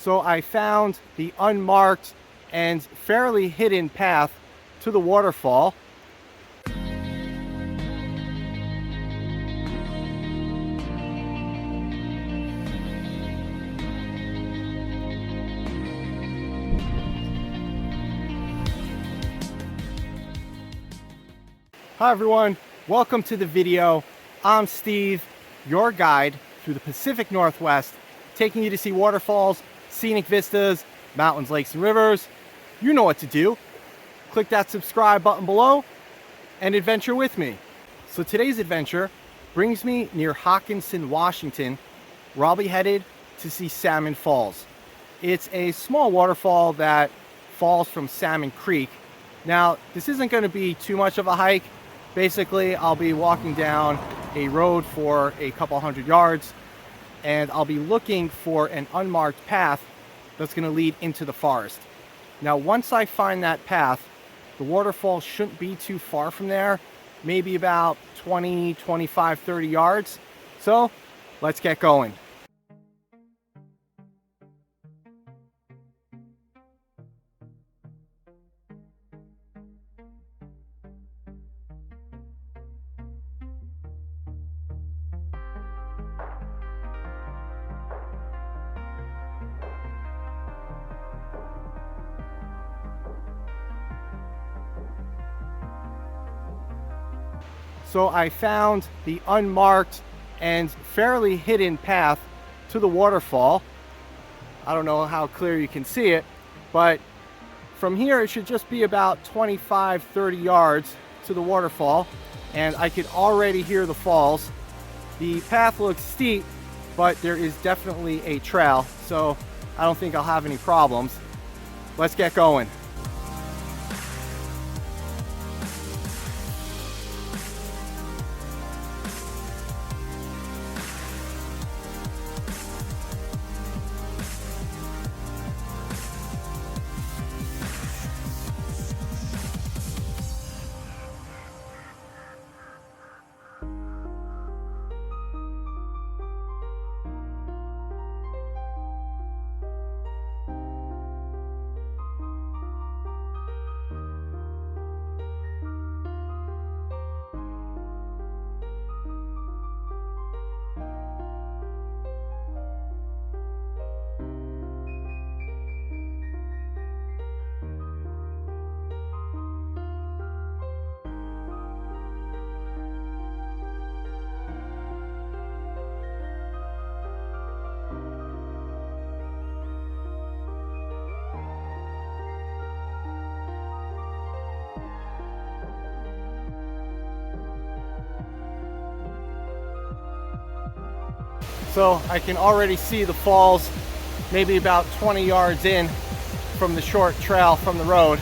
So I found the unmarked and fairly hidden path to the waterfall. Hi everyone, welcome to the video. I'm Steve, your guide through the Pacific Northwest, taking you to see waterfalls, scenic vistas, mountains, lakes, and rivers. You know what to do. Click that subscribe button below and adventure with me. So today's adventure brings me near Hockinson, Washington, where I'll be headed to see Salmon Falls. It's a small waterfall that falls from Salmon Creek. Now, this isn't going to be too much of a hike. Basically, I'll be walking down a road for a couple hundred yards, and I'll be looking for an unmarked path that's going to lead into the forest. Now, once I find that path, the waterfall shouldn't be too far from there, maybe about 20, 25, 30 yards. So let's get going. So I found the unmarked and fairly hidden path to the waterfall. I don't know how clear you can see it, but from here it should just be about 25, 30 yards to the waterfall, and I could already hear the falls. The path looks steep, but there is definitely a trail, so I don't think I'll have any problems. Let's get going. So I can already see the falls maybe about 20 yards in from the short trail from the road.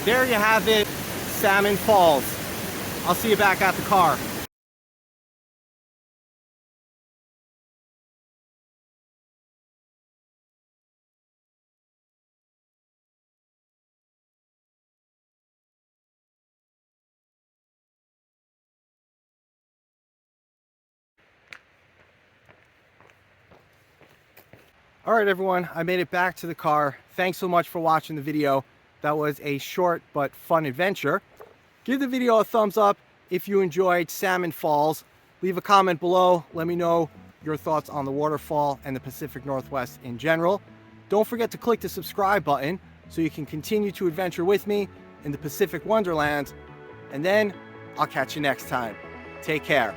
there you have it, Salmon Falls. I'll see you back at the car. All right, everyone, I made it back to the car. Thanks so much for watching the video. That was a short but fun adventure. Give the video a thumbs up if you enjoyed Salmon Falls. Leave a comment below. Let me know your thoughts on the waterfall and the Pacific Northwest in general. Don't forget to click the subscribe button so you can continue to adventure with me in the Pacific Wonderland. And then I'll catch you next time. Take care.